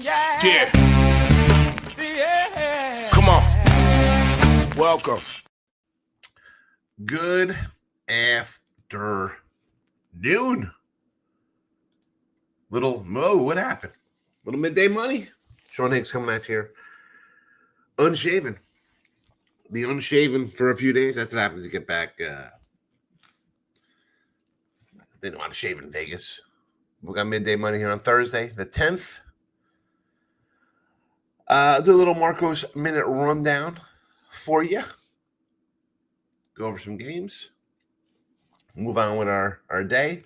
Yeah. Come on. Welcome. Good afternoon. What happened? Little midday money. Sean Higgs coming at you here. Unshaven. The unshaven for a few days. That's what happens to get back. They don't want to shave in Vegas. We got midday money here on Thursday, the 10th. Do a little Marco's minute rundown for you. Go over some games. Move on with our day.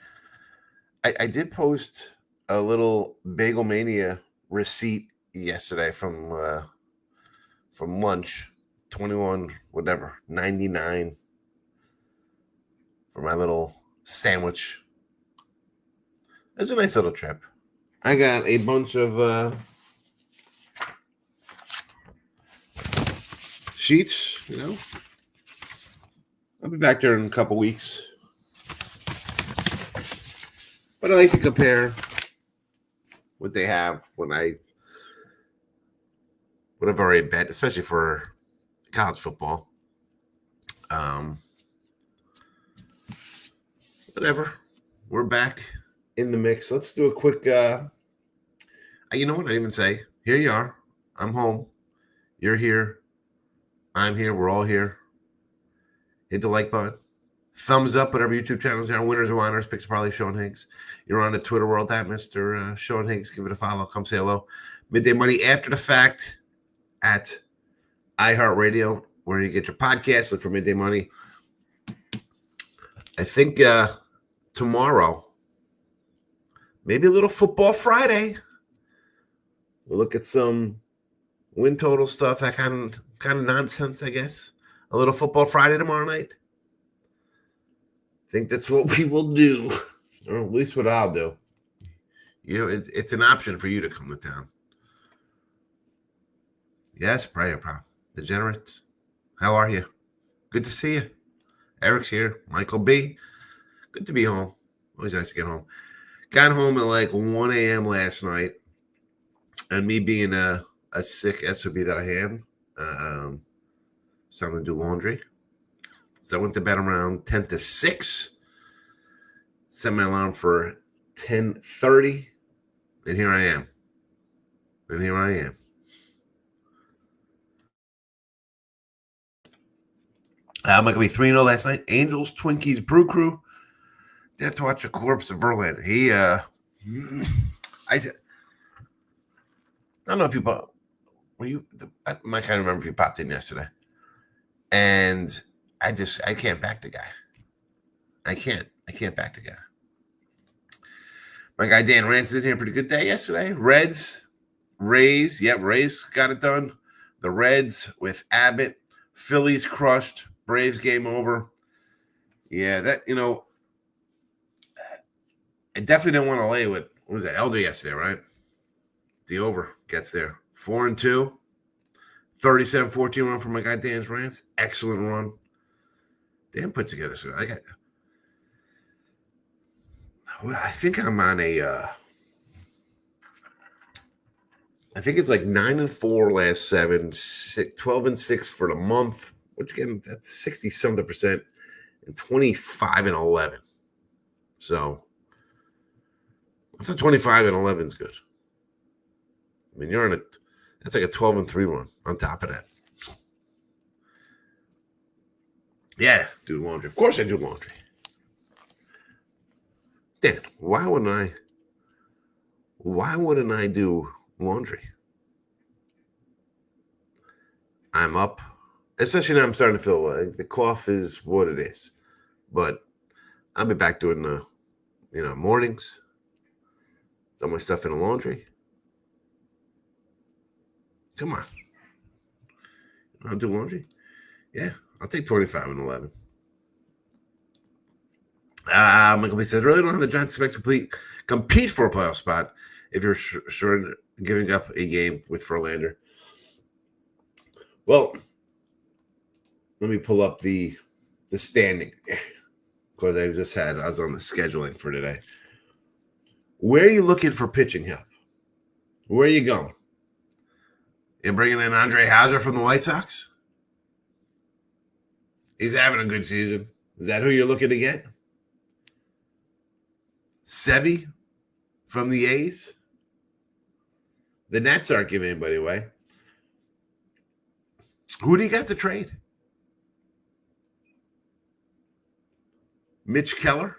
I did post a little Bagel Mania receipt yesterday from lunch, 21.99 for my little sandwich. It was a nice little trip. I got a bunch of sheets, I'll be back there in a couple weeks. But I like to compare what they have when I've already bet, especially for college football. Whatever. We're back in the mix. Let's do a quick you know what I didn't even say? Here you are. I'm home. You're here. I'm here. We're all here. Hit the like button. Thumbs up, whatever YouTube channels are. Winners and whiners. Picks probably Sean Higgs. You're on the Twitter world at Mr. Sean Higgs. Give it a follow. Come say hello. Midday Money after the fact at iHeartRadio, where you get your podcast. Look for Midday Money. I think tomorrow, maybe a little Football Friday. We'll look at some win total stuff, that kind of nonsense, I guess. A little Football Friday tomorrow night. I think that's what we will do, or at least what I'll do. It's an option for you to come to town. Yes, prayer, pal. Degenerates, how are you? Good to see you. Eric's here. Michael B. Good to be home. Always nice to get home. Got home at like 1 a.m. last night, and me being a sick SOB that I am, so I'm going to do laundry. So I went to bed around 10 to 6. Set my alarm for 10:30. And here I am. I'm going to be 3-0 last night. Angels, Twinkies, Brew Crew. Didn't have to watch the corpse of Verlander. I don't know if you bought. I might kind of remember if you popped in yesterday. And I can't back the guy. I can't back the guy. My guy Dan Rance did here a pretty good day yesterday. Reds, Rays. Yep, Rays got it done. The Reds with Abbott. Phillies crushed. Braves game over. Yeah, I definitely didn't want to lay with, what was that, Elder yesterday, right? The over gets there. 4-2. 37-14 run from my guy Dan's Rants. Excellent run. Dan put together. So I think I'm on I think it's like 9-4 last 7, 12-6 for the month, which again, that's 60-something%, and 25-11. So I thought 25-11 is good. I mean, that's like a 12-3 run on top of that. Yeah, do laundry. Of course I do laundry. Dan, why wouldn't I do laundry? I'm up, especially now I'm starting to feel the cough is what it is. But I'll be back doing the, mornings. Throw my stuff in the laundry. Come on. I'll do laundry. Yeah, I'll take 25-11. Michael B says, really don't have the Giants expect to compete for a playoff spot if you're sure giving up a game with Verlander. Well, let me pull up the standing because I was on the scheduling for today. Where are you looking for pitching help? Where are you going? You're bringing in Andre Hauser from the White Sox? He's having a good season. Is that who you're looking to get? Sevy from the A's? The Nets aren't giving anybody away. Who do you got to trade? Mitch Keller?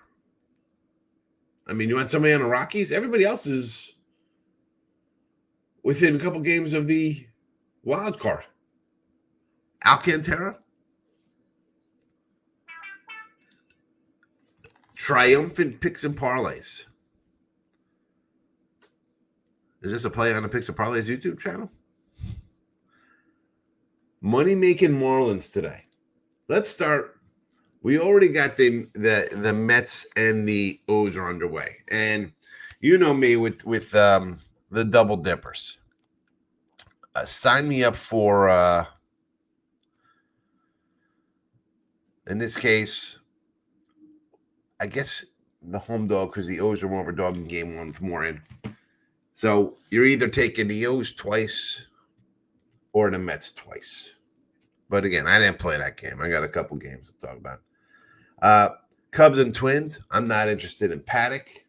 I mean, you want somebody on the Rockies? Everybody else is within a couple games of the wild card. Alcantara? Triumphant Picks and Parlays. Is this a play on the Picks and Parlays YouTube channel? Money-making Marlins today. Let's start. We already got the Mets and the O's are underway. And you know me with the double dippers. Sign me up for, in this case, I guess the home dog because the O's are more of a dog in game one with more in. So you're either taking the O's twice or the Mets twice. But again, I didn't play that game. I got a couple games to talk about. Cubs and Twins. I'm not interested in Paddock.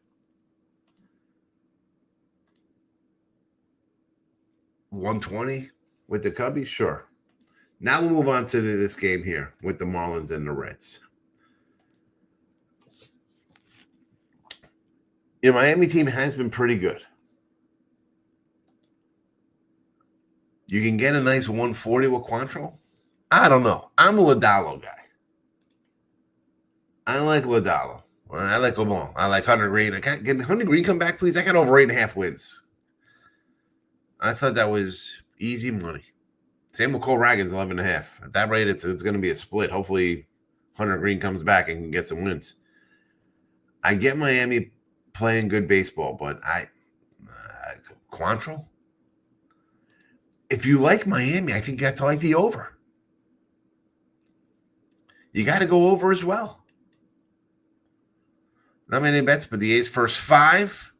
$120 with the Cubbies? Sure. Now we'll move on to this game here with the Marlins and the Reds. Your Miami team has been pretty good. You can get a nice 140 with Quantrill. I don't know. I'm a Lodolo guy. I like Lodolo. I like LeBlanc. I like Hunter Green. I can't get Hunter Green come back, please. I got over 8.5 wins. I thought that was easy money. Same with Cole Ragans, 11.5. At that rate, it's going to be a split. Hopefully, Hunter Green comes back and can get some wins. I get Miami playing good baseball, but Quantrill? If you like Miami, I think you have to like the over. You got to go over as well. Not many bets, but the A's first 5.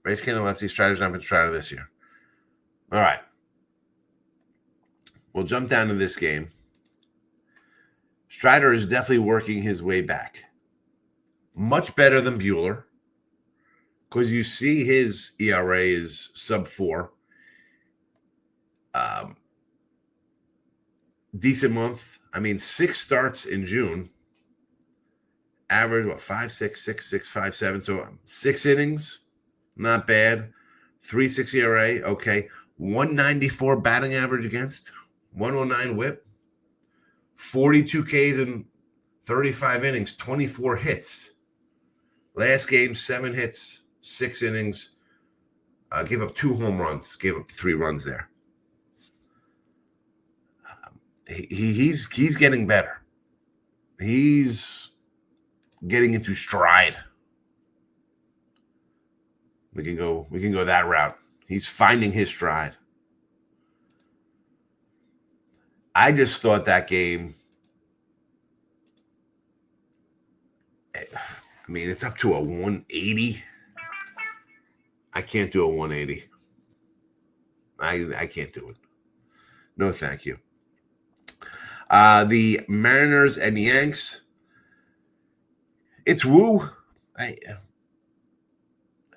Braves can't let these Strider's not been Strider this year. All right. We'll jump down to this game. Strider is definitely working his way back. Much better than Buehler. Because you see his ERA is sub 4. Decent month. I mean, 6 starts in June. Average, 5.6, 6.6, 5.7. So 6 innings. Not bad. 3.6 ERA. Okay. 194 batting average against. 109 whip. 42 Ks in 35 innings. 24 hits. Last game, 7 hits. 6 innings. Gave up 2 home runs. Gave up 3 runs there. He's getting better. He's getting into stride. We can go that route. He's finding his stride. I just thought that game. I mean, it's up to a 180. I can't do a 180. I can't do it. No, thank you. The Mariners and Yanks. It's Woo.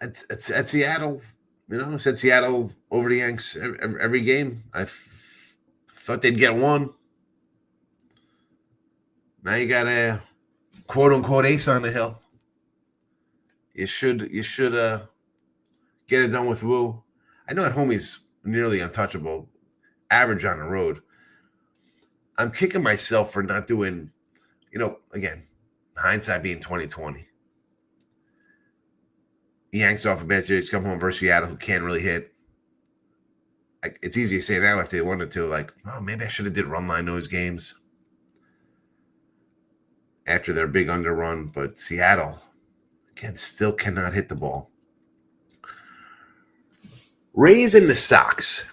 At Seattle, I said Seattle over the Yanks every game. I thought they'd get one. Now you got a quote unquote ace on the hill. You should get it done with Woo. I know at home he's nearly untouchable. Average on the road. I'm kicking myself for not doing, again, hindsight being 2020. The Yanks off a bad series, come home versus Seattle, who can't really hit. It's easy to say now if they wanted to, maybe I should have did run line those games after their big underrun. But Seattle, again, still cannot hit the ball. Rays and the Sox.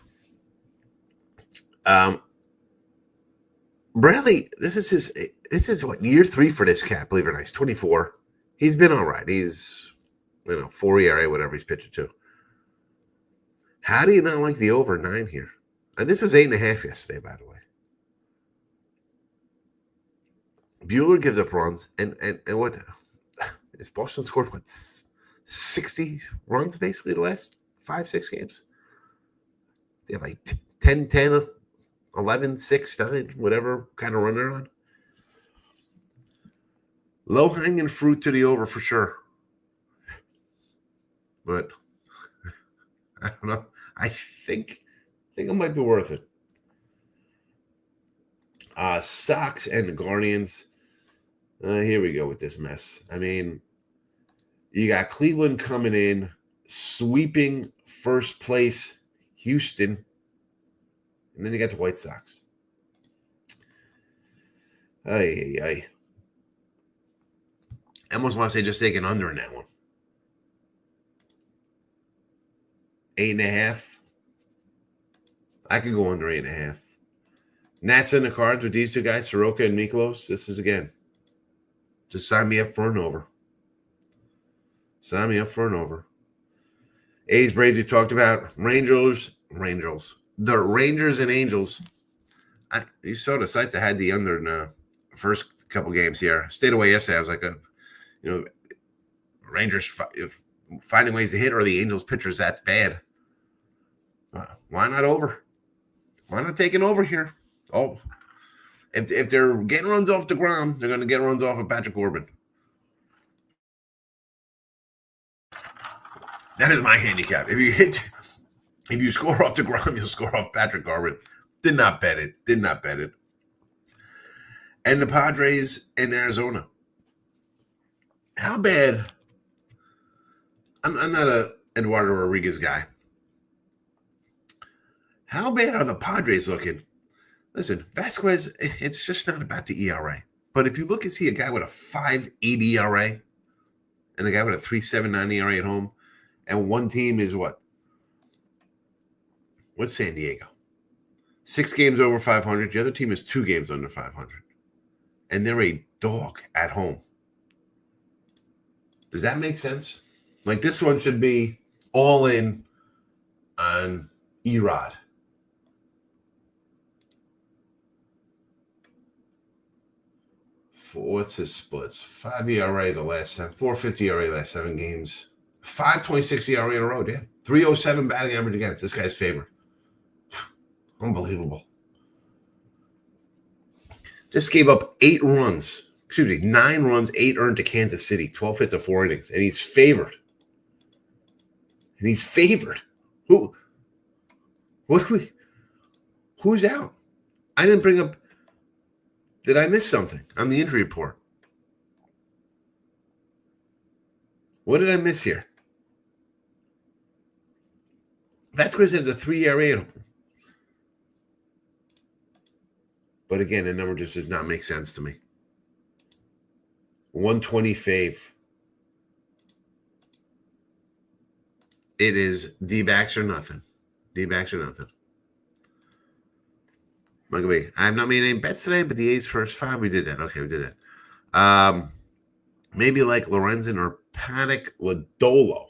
Bradley, this is what, year 3 for this cat, believe it or not. He's 24. He's been all right. He's, 4 ERA, whatever he's pitching to. How do you not like the over 9 here? And this was 8.5 yesterday, by the way. Bueller gives up runs, and what is Boston scored? What, 60 runs basically the last 5-6 games? They have like 10, 11, 6, 9, whatever kind of run they're on. Low hanging fruit to the over for sure. But I don't know. I think it might be worth it. Sox and the Guardians. Here we go with this mess. I mean, you got Cleveland coming in, sweeping first place Houston, and then you got the White Sox. I almost want to say just take an under in that one. 8.5. I could go under 8.5. Nats in the cards with these two guys, Soroka and Miklos. This is again. Just sign me up for an over. Sign me up for an over. A's, Braves, we talked about. Rangers. The Rangers and Angels. You saw the sites that had the under in the first couple games here. Stayed away yesterday. I was like, Rangers finding ways to hit, or the Angels pitchers that bad. Why not over? Why not take an over here? Oh, if they're getting runs off the ground, they're going to get runs off of Patrick Corbin. That is my handicap. If you score off the ground, you'll score off Patrick Corbin. Did not bet it. And the Padres in Arizona. How bad? I'm not a Eduardo Rodriguez guy. How bad are the Padres looking? Listen, Vasquez, it's just not about the ERA. But if you look and see a guy with a 5.80 ERA and a guy with a 3.79 ERA at home, and one team is what? What's San Diego? 6 games over 500. The other team is 2 games under 500. And they're a dog at home. Does that make sense? Like, this one should be all in on Erod. What's his splits? 5 ERA the last 7, 4.50 ERA last 7 games. 5.26 ERA in a row, yeah. 3.07 batting average against. This guy's favorite. Unbelievable. Just gave up 8 runs. 9 runs, 8 earned to Kansas City. 12 hits of 4 innings. And he's favored. Who's out? I didn't bring up. Did I miss something on the injury report? What did I miss here? Vasquez has a 3 ERA. But again, the number just does not make sense to me. 120 fave. It is D-backs or nothing. D-backs or nothing. I have not made any bets today, but the A's first 5, we did that. Okay, we did that. Maybe like Lorenzen or Paddock Lodolo.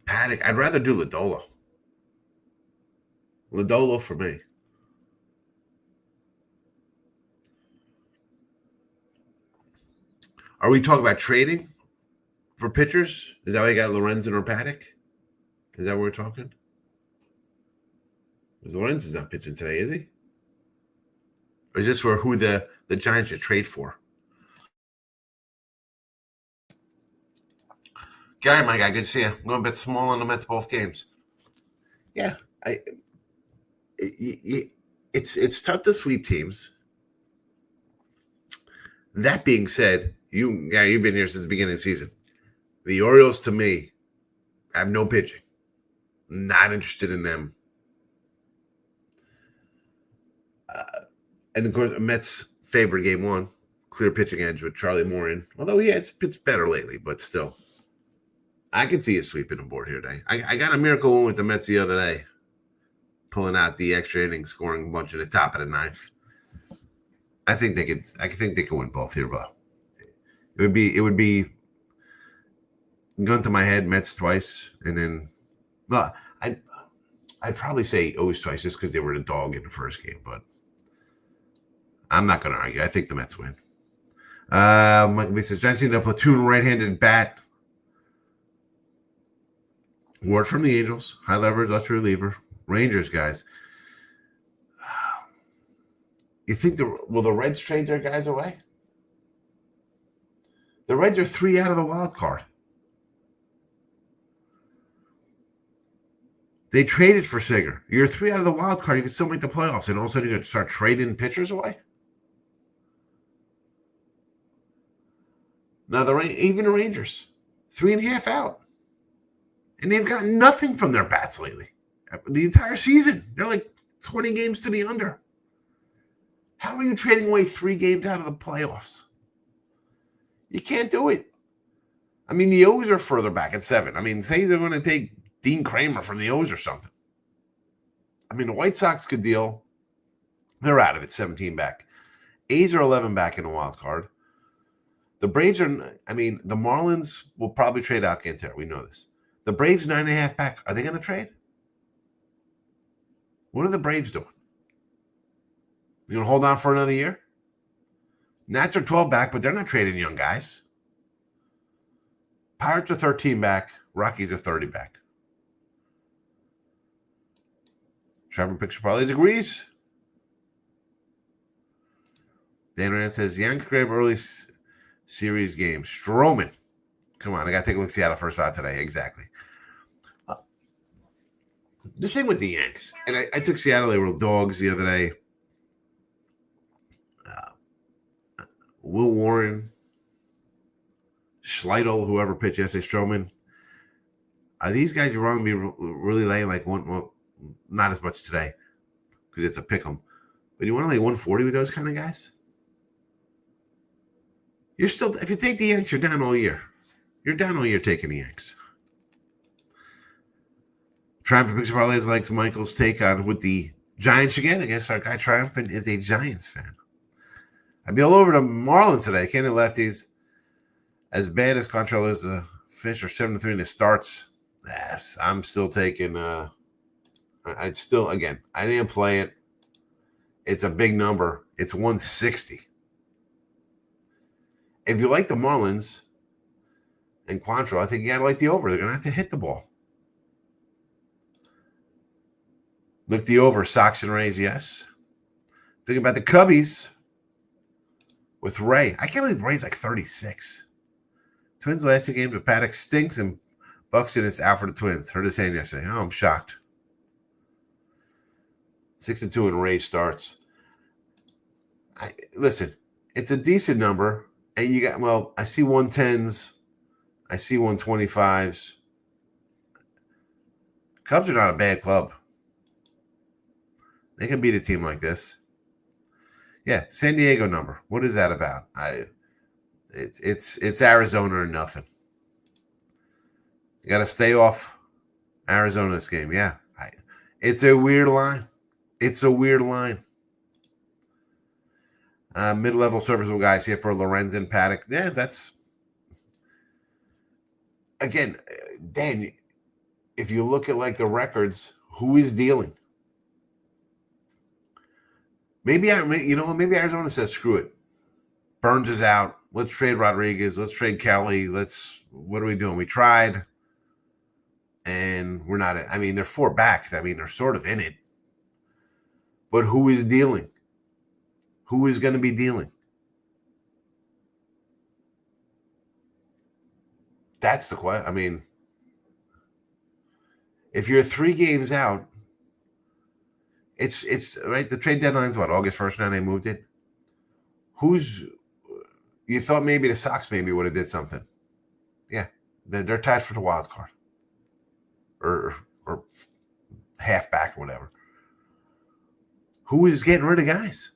Paddock, I'd rather do Lodolo. Lodolo for me. Are we talking about trading for pitchers? Is that why you got Lorenzen or Paddock? Is that what we're talking? Because Lorenzen's not pitching today, is he? Or is this for who the Giants should trade for? Gary, my guy, good to see you. I'm going to bet small on the Mets both games. Yeah, it's tough to sweep teams. That being said, you've been here since the beginning of the season. The Orioles, to me, have no pitching. Not interested in them. And of course, Mets favorite game 1. Clear pitching edge with Charlie Moore in. Although he has pitched better lately, but still. I can see a sweeping the board here today. I got a miracle win with the Mets the other day. Pulling out the extra innings, scoring a bunch at the top of the 9th. I think they could win both here, but It would be gun to my head, Mets twice, and then well, I'd probably say O's twice just because they were the dog in the first game, but I'm not going to argue. I think the Mets win. Michael B says, Giants need a platoon right-handed bat. Word from the Angels. High leverage, left reliever. Rangers, guys. You think will the Reds trade their guys away? The Reds are 3 out of the wild card. They traded for Singer. You're 3 out of the wild card. You can still make the playoffs, and all of a sudden you're going to start trading pitchers away? Now, even the Rangers, 3.5 out. And they've gotten nothing from their bats lately. The entire season. They're like 20 games to the under. How are you trading away 3 games out of the playoffs? You can't do it. I mean, the O's are further back at 7. I mean, say they're going to take Dean Kramer from the O's or something. I mean, the White Sox could deal. They're out of it, 17 back. A's are 11 back in the wild card. The Braves are, I mean, the Marlins will probably trade Alcantara. We know this. The Braves 9.5 back. Are they going to trade? What are the Braves doing? You going to hold on for another year? Nats are 12 back, but they're not trading young guys. Pirates are 13 back. Rockies are 30 back. Trevor Picture probably agrees. Dan Rand says, Yankees grab early series game. Stroman. Come on, I got to take a look at Seattle first round today. Exactly. The thing with the Yanks, and I took Seattle, they were dogs the other day. Will Warren, Schleidel, whoever pitched yesterday, Stroman. Are these guys you're wrong to be really laying like one? Well, not as much today because it's a pick 'em. But you want to lay 140 with those kind of guys? You're still, if you take the Yanks, you're down all year. You're down all year taking the Yanks. Triumphant Picture Parlays likes Michael's take on with the Giants again. I guess our guy Triumphant is a Giants fan. I'd be all over the Marlins today. Candy lefties. As bad as Control is, the Fish are 7-3 in the starts. Yes, I'm still taking. I'd still, again, I didn't play it. It's a big number. It's 160. If you like the Marlins and Quantrill, I think you got to like the over. They're going to have to hit the ball. Look the over. Sox and Rays, yes. Think about the Cubbies with Ray. I can't believe Ray's like 36. Twins last 2 games, but Paddock stinks and Buxton is out for the Twins. Heard it saying yesterday. Oh, I'm shocked. 6-2 in Ray starts. Listen, it's a decent number. And you got, well, I see 110s. I see 125s. Cubs are not a bad club. They can beat a team like this. Yeah, San Diego number. What is that about? It's Arizona or nothing. You got to stay off Arizona this game. Yeah, it's a weird line. It's a weird line. Mid-level serviceable guys here for Lorenz and Paddock. Yeah, that's again, Dan. If you look at like the records, who is dealing? Maybe Arizona says screw it. Burns is out. Let's trade Rodriguez. Let's trade Kelly. What are we doing? We tried, and we're not. I mean, they're 4 back. I mean, they're sort of in it. But who is dealing? Who is going to be dealing? That's the question. I mean, if you're 3 games out, it's right. The trade deadline's what, August 1st now they moved it. You thought maybe the Sox maybe would have did something. Yeah, they're tied for the wild card. Or half back or whatever. Who is getting rid of guys?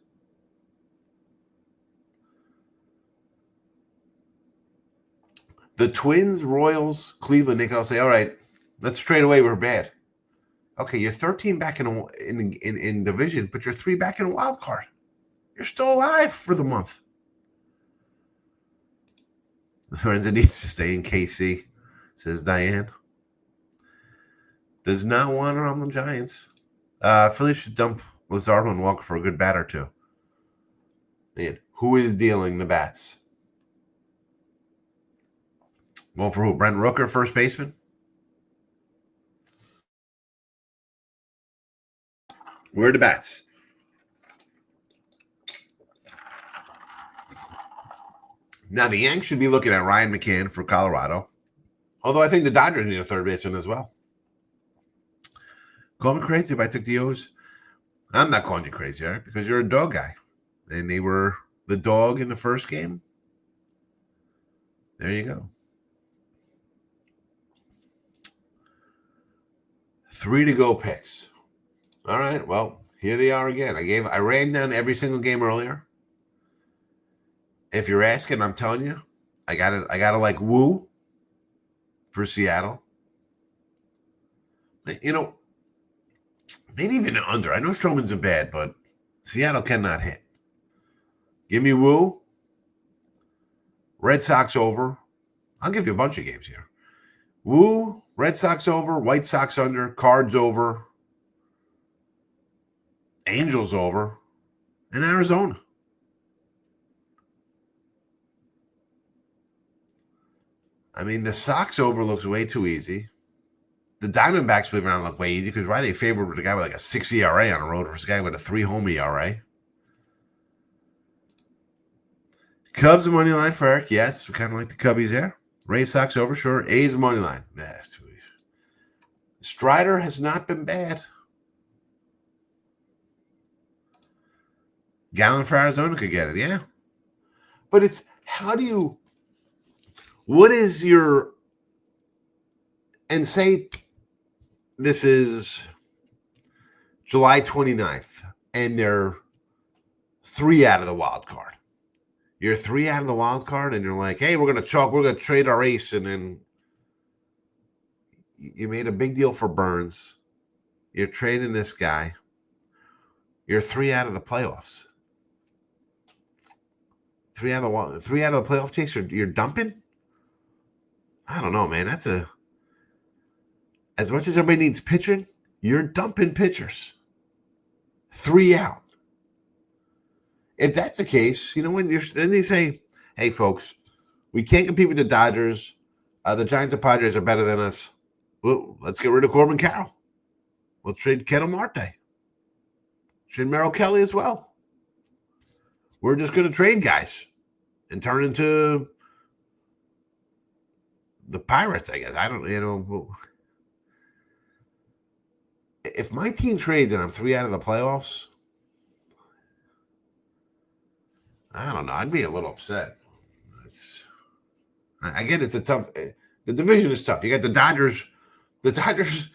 The Twins, Royals, Cleveland, they can all say, all right, let's trade away. We're bad. Okay, you're 13 back in division, but you're 3 back in a wild card. You're still alive for the month. Lorenzo needs to stay in KC, says Diane. Does not want her on the Giants. Philly should dump Luzardo and Walker for a good bat or two. Man, who is dealing the bats? Going for who? Brent Rooker, first baseman? Where are the bats? Now, the Yanks should be looking at Ryan McCann for Colorado. Although I think the Dodgers need a third baseman as well. Call me crazy if I took the O's. I'm not calling you crazy, Eric, because you're a dog guy. And they were the dog in the first game. There you go. 3 to go picks. All right, well, here they are again. I ran down every single game earlier. If you're asking, I'm telling you, I gotta like woo for Seattle. You know, maybe even under. I know Stroman's a bad, but Seattle cannot hit. Give me woo. Red Sox over. I'll give you a bunch of games here. Woo, Red Sox over, White Sox under, Cards over, Angels over, and Arizona. I mean, the Sox over looks way too easy. The Diamondbacks, believe it or not, look way easy because why they favored with a guy with like a 6 ERA on the road versus a guy with a 3 home ERA. Cubs money line for Eric. Yes, we kind of like the Cubbies there. Ray Sox over, sure. A's money line. That's too easy. Strider has not been bad. Gallon for Arizona could get it, yeah. But it's how do you what is your and say this is July 29th and they're 3 out of the wild card. You're 3 out of the wild card and you're like, hey, we're gonna trade our ace, and then you made a big deal for Burns. You're trading this guy. You're 3 out of the playoffs. 3 out of the playoff chase. You're dumping. I don't know, man. That's as much as everybody needs pitching, you're dumping pitchers. 3 out. If that's the case, you know then they say, "Hey, folks, we can't compete with the Dodgers. The Giants and Padres are better than us. Well, let's get rid of Corbin Carroll. We'll trade Ketel Marte. Trade Merrill Kelly as well. We're just going to trade guys and turn into the Pirates, I guess. I don't, if my team trades and I'm 3 out of the playoffs, I don't know. I'd be a little upset. I get it's a tough. The division is tough. You got the Dodgers. The Dodgers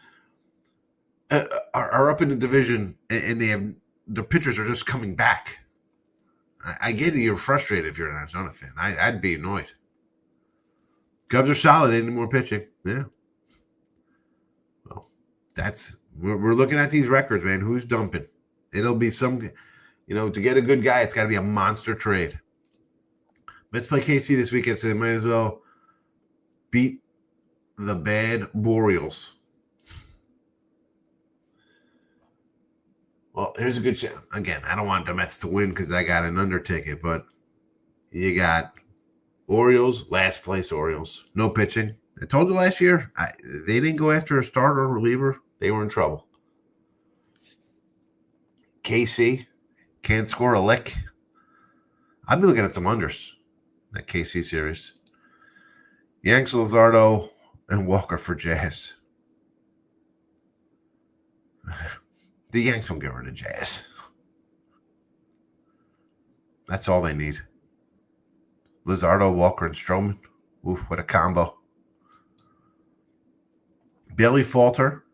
are up in the division, and they have the pitchers are just coming back. I get it. You're frustrated if you're an Arizona fan. I'd be annoyed. Cubs are solid. Any more pitching? Yeah. Well, we're looking at these records, man. Who's dumping? It'll be some. To get a good guy, it's got to be a monster trade. Let's play KC this weekend, so they might as well beat the bad Boreals. Well, here's a good chance. Again, I don't want the Mets to win because I got an under ticket, but you got Orioles, last place Orioles. No pitching. I told you last year, they didn't go after a starter or reliever. They were in trouble. KC can't score a lick. I've been looking at some unders. That KC series. Yanks, Luzardo, and Walker for Jazz. The Yanks won't get rid of Jazz. That's all they need. Luzardo, Walker, and Stroman. Ooh, what a combo. Bailey Falter.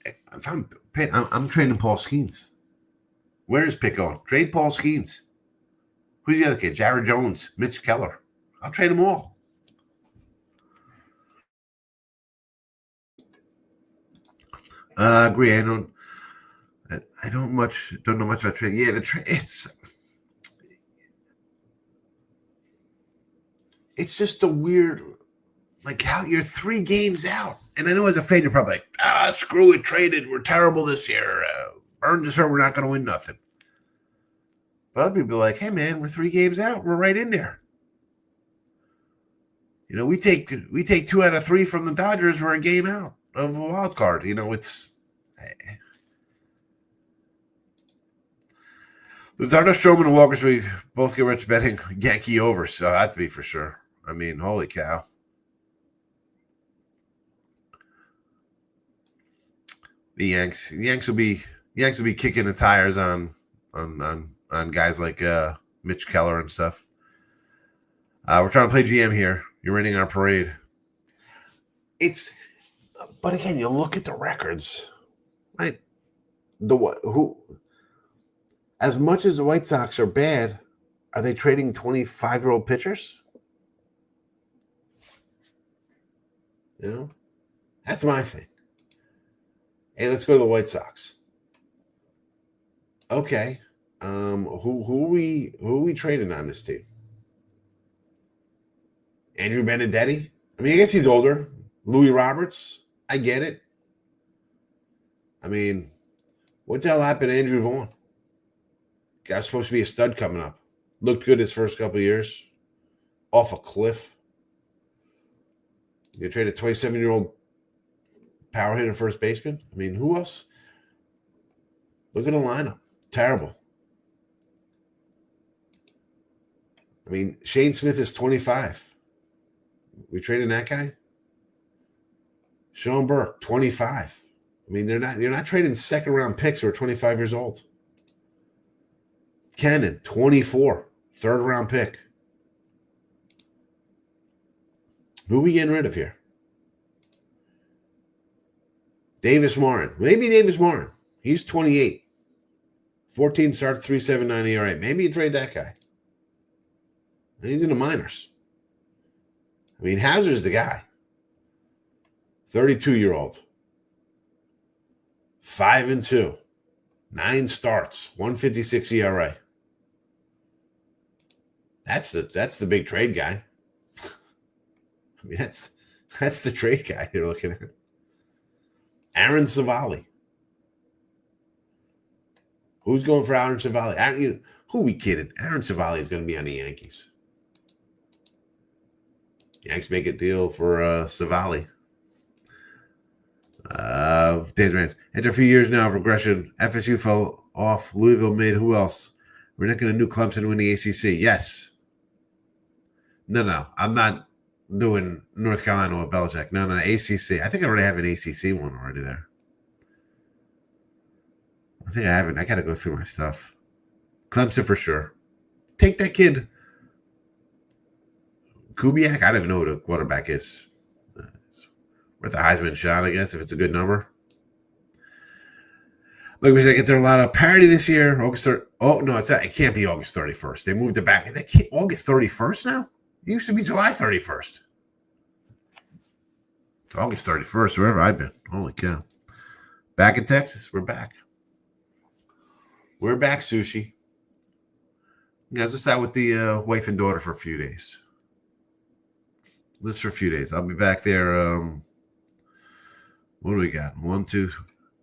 If I'm Pitt, I'm trading Paul Skeens. Where is Pitt going? Trade Paul Skeens. Who's the other kid? Jared Jones, Mitch Keller. I'll trade them all. Agree. I don't know much about trade. Yeah, the trade. it's just a weird, like how you're 3 games out. And I know as a fan, you're probably like, screw it, traded. We're terrible this year. Burn this hurt, we're not going to win nothing. But other people are like, hey, man, we're 3 games out. We're right in there. You know, we take 2 out of 3 from the Dodgers. We're a game out of a wild card. You know, it's Luzardo, Stroman, and Walker Smith both get rich betting Yankee over. So that'd be for sure. I mean, holy cow. The Yanks will be kicking the tires on guys like Mitch Keller and stuff. We're trying to play GM here. You're running our parade. But again, you look at the records, right? As much as the White Sox are bad, are they trading 25-year-old pitchers? You know, that's my thing. Hey, let's go to the White Sox. Okay, who are we trading on this team? Andrew Benedetti? I mean, I guess he's older. Louis Roberts? I get it. I mean, what the hell happened to Andrew Vaughn? Guy's supposed to be a stud coming up. Looked good his first couple of years. Off a cliff. You trade a 27-year-old power hitter first baseman? I mean, who else? Look at the lineup. Terrible. I mean, Shane Smith is 25. We traded that guy? Sean Burke, 25. I mean, you're not trading second-round picks who are 25 years old. Cannon, 24, third-round pick. Who are we getting rid of here? Davis Martin. Maybe Davis Martin. He's 28. 14 starts, 3.79 ERA. Maybe you trade that guy. He's in the minors. I mean, Hauser's the guy. 32-year-old. 5-2. 9 starts, 1.56 ERA. That's the big trade guy. I mean, that's the trade guy you're looking at. Aaron Savali. Who's going for Aaron Savali? Who are we kidding? Aaron Savali is going to be on the Yankees. Yanks make a deal for Savali. Days Rams. After a few years now of regression, FSU fell off. Louisville made who else? We're not going to new Clemson win the ACC. Yes. No. I'm not doing North Carolina with Belichick. No, ACC. I think I already have an ACC one already there. I think I haven't. I got to go through my stuff. Clemson for sure. Take that kid. Kubiak? I don't even know who the quarterback is. Worth a Heisman shot, I guess, if it's a good number. Look, we get there a lot of parity this year. August 3rd. Oh, no, it can't be August 31st. They moved it back. August 31st now? It used to be July 31st. It's August 31st, wherever I've been. Holy cow. Back in Texas. We're back. We're back, Sushi. Yeah, I was just out with the wife and daughter for a few days. Just for a few days. I'll be back there. What do we got? 1, 2.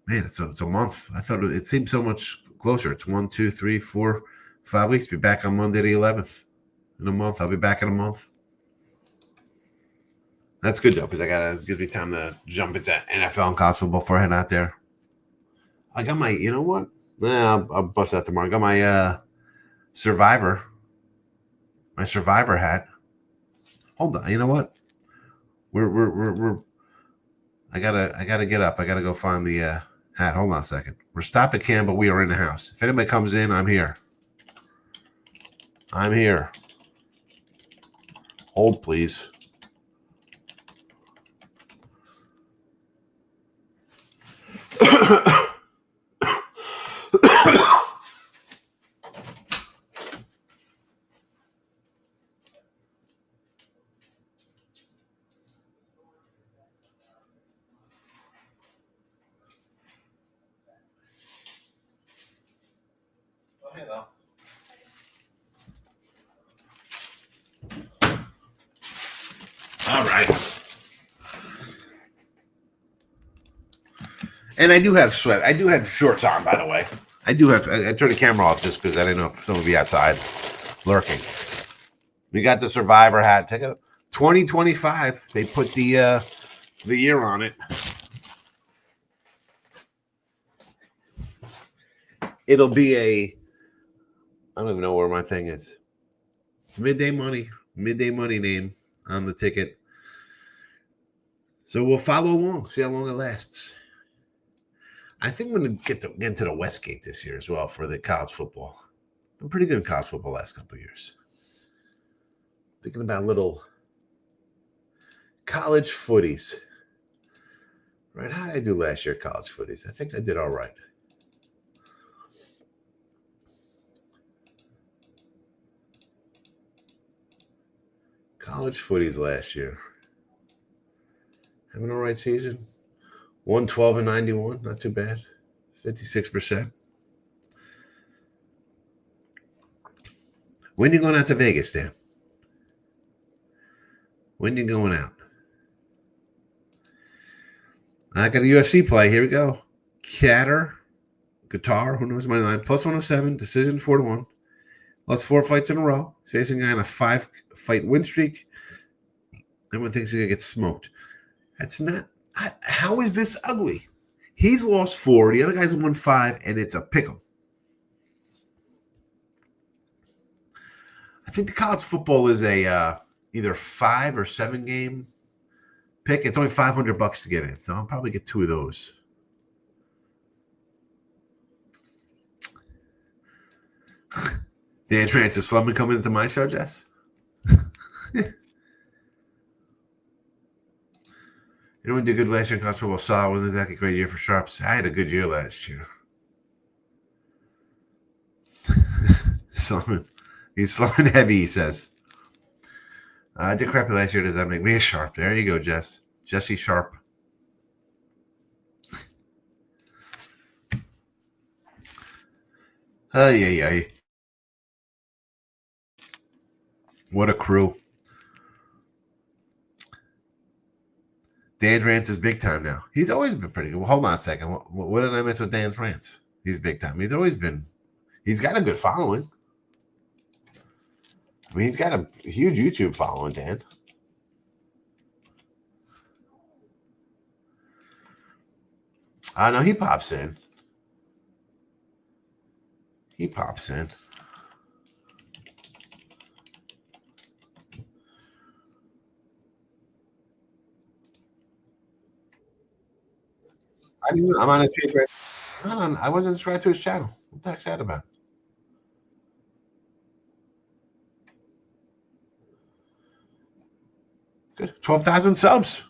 Man, it's a month. I thought it seemed so much closer. It's 1, 2, 3, 4, 5 weeks. Be back on Monday the 11th. In a month. I'll be back in a month. That's good though, because gives me time to jump into NFL and college football before I head out there. I got my, you know what? I'll bust that tomorrow. I got my Survivor hat. Hold on. You know what? I gotta get up. I gotta go find the hat. Hold on a second. We're stopping Cam, but we are in the house. If anybody comes in, I'm here. I'm here. Hold, please. All right. And I do have sweat. I do have shorts on, by the way. I do have. I turned the camera off just because I didn't know if someone would be outside lurking. We got the Survivor hat. Take it. 2025. They put the year on it. It'll be I don't even know where my thing is. It's Midday Money name on the ticket. So we'll follow along, see how long it lasts. I think I'm going to get into the Westgate this year as well for the college football. I'm pretty good in college football the last couple of years. Thinking about little college footies. Right? How did I do last year, college footies? I think I did all right. College footies last year. Having a right season. 112 and 91, not too bad. 56%. When you going out to Vegas, Dan? When you going out? I got a UFC play. Here we go. Guitar, who knows money line, plus 107, decision 4-1. Lost 4 fights in a row. Facing a guy on a 5-fight win streak. Everyone thinks he's going to get smoked. That's not. How is this ugly? He's lost 4. The other guy's won 5, and it's a pick'em. I think the college football is a either 5 or 7 game pick. It's only $500 to get in, so I'll probably get 2 of those. Dan Francis Slumman coming into my show, Jess? You know, we did good last year in college football. Saw it wasn't exactly a great year for Sharps. I had a good year last year. Slumman. He's slumming heavy, he says. I did crappy last year. Does that make me a Sharp? There you go, Jess. Jesse Sharp. Yeah. What a crew. Dan Rance is big time now. He's always been pretty good. Well, hold on a second. What did I miss with Dan Rance? He's big time. He's got a good following. I mean, he's got a huge YouTube following, Dan. I know he pops in. I'm on his page right now. I wasn't subscribed to his channel. What the heck's that about? Good. 12,000 subs.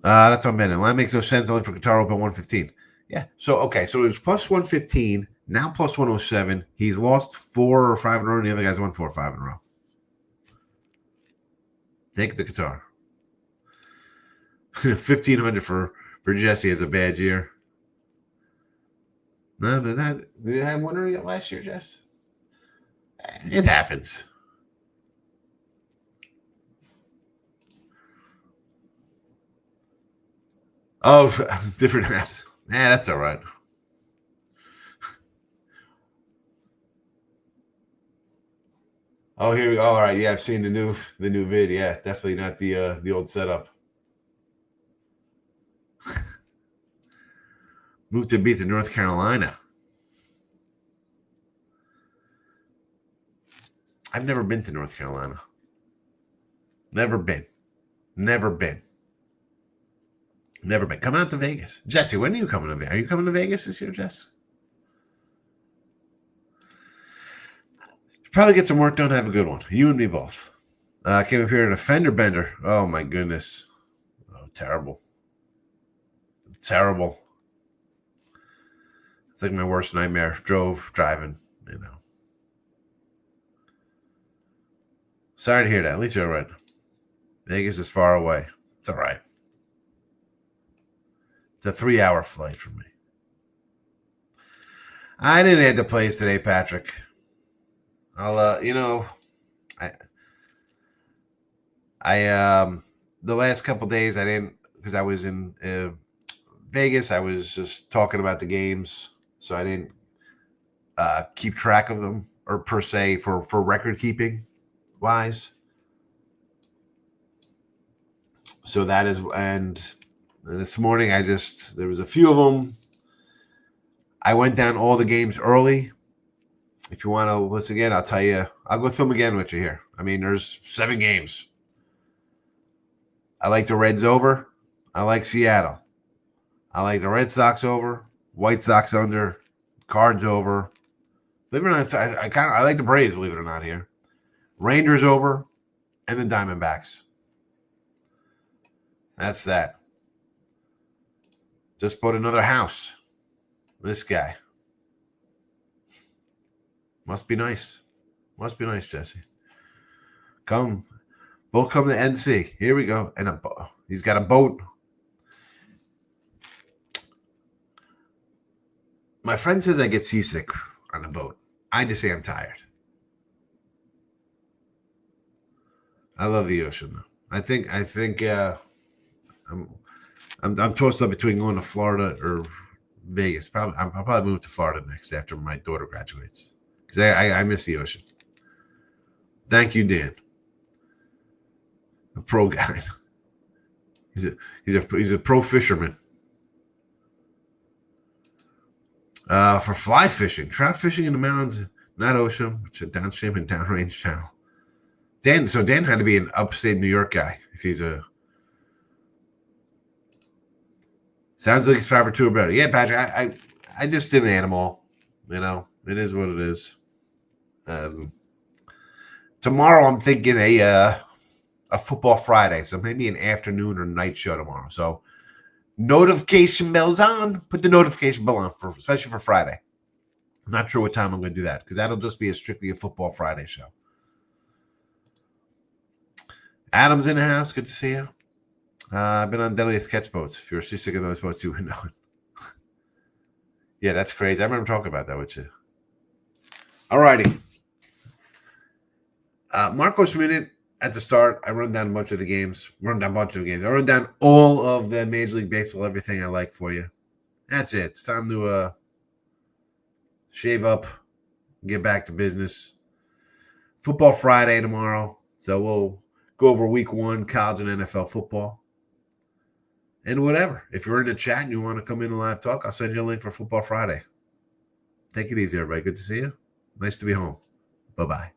That's on minute. Line makes no sense only for guitar open 115. Yeah. So it was plus 115, now plus 107. He's lost 4 or 5 in a row, and the other guy's won 4 or 5 in a row. Take the guitar. 1,500 for Jesse has a bad year. No, but did I have one yet last year, Jess? It happens. Oh, different ass. That's all right. Oh, here we go. All right. Yeah, I've seen the new vid. Yeah, definitely not the old setup. Moved to beat to North Carolina. I've never been to North Carolina. Never been. Come out to Vegas. Jesse, when are you coming to Vegas? Are you coming to Vegas this year, Jess? Probably get some work done. Have a good one. You and me both. Came up here in a fender bender. Oh, my goodness. Oh, terrible. It's like my worst nightmare. Driving, you know. Sorry to hear that. At least you're all right. Vegas is far away. It's all right. It's a 3-hour flight for me. I didn't hit the place today, Patrick. I'll, The last couple days I didn't, because I was in Vegas. I was just talking about the games, so I didn't keep track of them, or per se for record keeping wise. So that is, and this morning there was a few of them. I went down all the games early. If you want to listen again, I'll tell you. I'll go through them again with you here. I mean, there's 7 games. I like the Reds over. I like Seattle. I like the Red Sox over. White Sox under. Cards over. Believe it or not, I like the Braves, believe it or not, here. Rangers over, and the Diamondbacks. That's that. Just bought another house. This guy. Must be nice. Must be nice, Jesse. Come. Both come to NC. Here we go. And he's got a boat. My friend says I get seasick on a boat. I just say I'm tired. I love the ocean, though. I think I'm tossed up between going to Florida or Vegas. I'll probably move to Florida next after my daughter graduates, because I miss the ocean. Thank you, Dan. A pro guy. He's a pro fisherman. For fly fishing, trout fishing in the mountains, not ocean, it's a downstream and downrange channel. Dan had to be an upstate New York guy if he's a. Sounds like he's 5 or 2 or better. Yeah, Patrick, I just did an animal. You know, it is what it is. Tomorrow I'm thinking a football Friday, so maybe an afternoon or night show tomorrow. So notification bells on. Put the notification bell on, especially for Friday. I'm not sure what time I'm going to do that, because that'll just be strictly a football Friday show. Adam's in the house. Good to see you. I've been on Deadliest Sketch boats. If you're sick of those boats, you would know it. Yeah, that's crazy. I remember talking about that with you. All righty. Marcos Minute at the start. I run down a bunch of the games. I run down all of the Major League Baseball, everything I like for you. That's it. It's time to shave up, get back to business. Football Friday tomorrow. So we'll go over week 1, college and NFL football. And whatever. If you're in the chat and you want to come in and live talk, I'll send you a link for Football Friday. Take it easy, everybody. Good to see you. Nice to be home. Bye-bye.